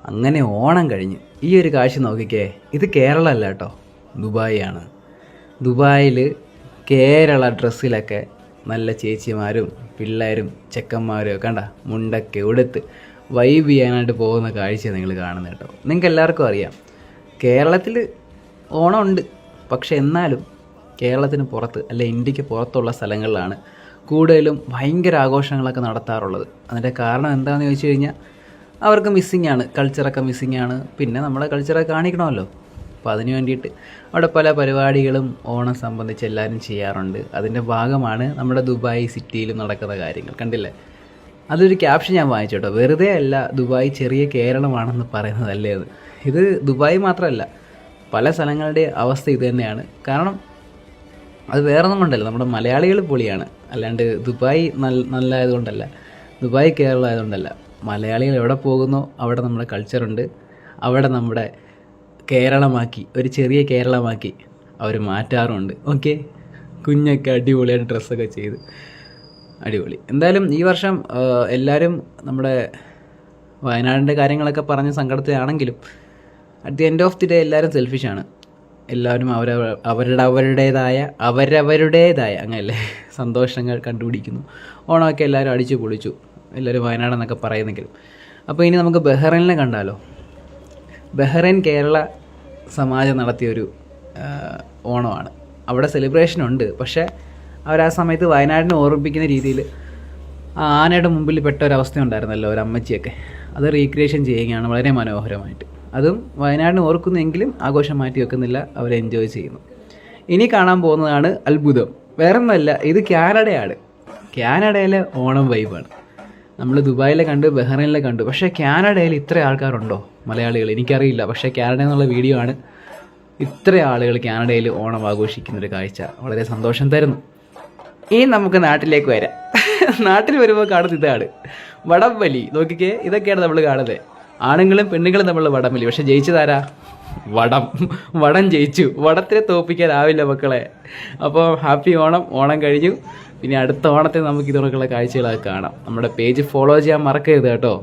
അങ്ങനെ ഓണം കഴിഞ്ഞ് ഈ ഒരു കാഴ്ച നോക്കിക്കേ. ഇത് കേരളമല്ല കേട്ടോ, ദുബായ് ആണ്. ദുബായിൽ കേരള ഡ്രസ്സിലൊക്കെ നല്ല ചേച്ചിമാരും പിള്ളേരും ചെക്കന്മാരും ഒക്കെ കണ്ട മുണ്ടൊക്കെ ഉടുത്ത് വൈബ് ചെയ്യാനായിട്ട് പോകുന്ന കാഴ്ച നിങ്ങൾ കാണുന്നത് കേട്ടോ. നിങ്ങൾക്ക് എല്ലാവർക്കും അറിയാം കേരളത്തിൽ ഓണമുണ്ട്, പക്ഷെ എന്നാലും കേരളത്തിന് പുറത്ത് അല്ലെ ഇന്ത്യക്ക് പുറത്തുള്ള സ്ഥലങ്ങളിലാണ് കൂടുതലും ഭയങ്കര ആഘോഷങ്ങളൊക്കെ നടത്താറുള്ളത്. അതിൻ്റെ കാരണം എന്താണെന്ന് ചോദിച്ചു കഴിഞ്ഞാൽ അവർക്ക് മിസ്സിങ് ആണ്, കൾച്ചറൊക്കെ മിസ്സിങ് ആണ്. പിന്നെ നമ്മുടെ കൾച്ചറൊക്കെ കാണിക്കണമല്ലോ. അപ്പോൾ അതിന് വേണ്ടിയിട്ട് അവിടെ പല പരിപാടികളും ഓണം സംബന്ധിച്ച് എല്ലാവരും ചെയ്യാറുണ്ട്. അതിൻ്റെ ഭാഗമാണ് നമ്മുടെ ദുബായ് സിറ്റിയിലും നടക്കുന്ന കാര്യങ്ങൾ. കണ്ടില്ലേ, അതൊരു ക്യാപ്ഷൻ ഞാൻ വായിച്ചു കേട്ടോ. വെറുതെ അല്ല ദുബായ് ചെറിയ കേരളമാണെന്ന് പറയുന്നതല്ലേ അത്. ഇത് ദുബായ് മാത്രമല്ല, പല സ്ഥലങ്ങളുടെ അവസ്ഥ ഇത് തന്നെയാണ്. കാരണം അത് വേറൊന്നും കൊണ്ടല്ല, നമ്മുടെ മലയാളികൾ പൊളിയാണ്. അല്ലാണ്ട് ദുബായ് നല്ലതായതുകൊണ്ടല്ല, ദുബായ് കേരളം ആയതുകൊണ്ടല്ല. മലയാളികൾ എവിടെ പോകുന്നോ അവിടെ നമ്മുടെ കൾച്ചറുണ്ട്. അവിടെ നമ്മുടെ കേരളമാക്കി, ഒരു ചെറിയ കേരളമാക്കി അവർ മാറ്റാറുണ്ട്. ഓക്കെ, കുഞ്ഞൊക്കെ അടിപൊളിയായിട്ട് ഡ്രസ്സൊക്കെ ചെയ്ത് അടിപൊളി. എന്തായാലും ഈ വർഷം എല്ലാവരും നമ്മുടെ വയനാടിൻ്റെ കാര്യങ്ങളൊക്കെ പറഞ്ഞ് സങ്കടത്തിലാണെങ്കിലും at the end of the day എല്ലാവരും സെൽഫിഷാണ്. എല്ലാവരും അവരവരുടേതായ അങ്ങനല്ലേ സന്തോഷങ്ങൾ കണ്ടുപിടിക്കുന്നു. ഓണമൊക്കെ എല്ലാവരും അടിച്ചു പൊളിച്ചു, എല്ലാവരും വയനാടെന്നൊക്കെ പറയുന്നെങ്കിലും. അപ്പോൾ ഇനി നമുക്ക് ബഹ്റൈനിനെ കണ്ടാലോ. ബഹ്റൈൻ കേരള സമാജം നടത്തിയൊരു ഓണമാണ്. അവിടെ സെലിബ്രേഷനുണ്ട്, പക്ഷേ അവർ ആ സമയത്ത് വയനാടിനെ ഓർമ്മിപ്പിക്കുന്ന രീതിയിൽ ആ ആനയുടെ മുമ്പിൽ പെട്ട ഒരവസ്ഥ ഉണ്ടായിരുന്നല്ലോ, ഒരു അമ്മച്ചിയൊക്കെ. അത് റീക്രിയേഷൻ ചെയ്യുകയാണ് വളരെ മനോഹരമായിട്ട്. അതും വയനാടിനെ ഓർക്കുന്നെങ്കിലും ആഘോഷം മാറ്റി വെക്കുന്നില്ല, അവർ എൻജോയ് ചെയ്യുന്നു. ഇനി കാണാൻ പോകുന്നതാണ് അത്ഭുതം. വേറൊന്നുമല്ല, ഇത് കാനഡയാണ്. കാനഡയിലെ ഓണം വൈബാണ്. നമ്മൾ ദുബായിലെ കണ്ടു, ബഹ്റൈനിലെ കണ്ടു, പക്ഷേ കാനഡയിൽ ഇത്ര ആൾക്കാരുണ്ടോ മലയാളികൾ? എനിക്കറിയില്ല. പക്ഷേ കാനഡ എന്നുള്ള വീഡിയോ ആണ്. ഇത്ര ആളുകൾ കാനഡയിൽ ഓണം ആഘോഷിക്കുന്നൊരു കാഴ്ച വളരെ സന്തോഷം തരുന്നു. ഇനി നമുക്ക് നാട്ടിലേക്ക് വരാം. നാട്ടിൽ വരുമ്പോൾ കാണുന്നത് ഇതാണ് വടംവലി. നോക്കിക്കേ, ഇതൊക്കെയാണ് നമ്മൾ കാണുന്നത്. ആണുങ്ങളും പെണ്ണുങ്ങളും തമ്മിലുള്ള വടംവലി. പക്ഷെ ജയിച്ചതാരാ? വടം ജയിച്ചു. വടത്തിനെ തോൽപ്പിക്കാനാവില്ല മക്കളെ. അപ്പോൾ ഹാപ്പി ഓണം. ഓണം കഴിഞ്ഞു. പിന്നെ അടുത്ത ഓണത്തിന് നമുക്ക് ഇതുപോലുള്ള കാഴ്ചകളൊക്കെ കാണാം. നമ്മുടെ പേജ് ഫോളോ ചെയ്യാൻ മറക്കരുത് കേട്ടോ.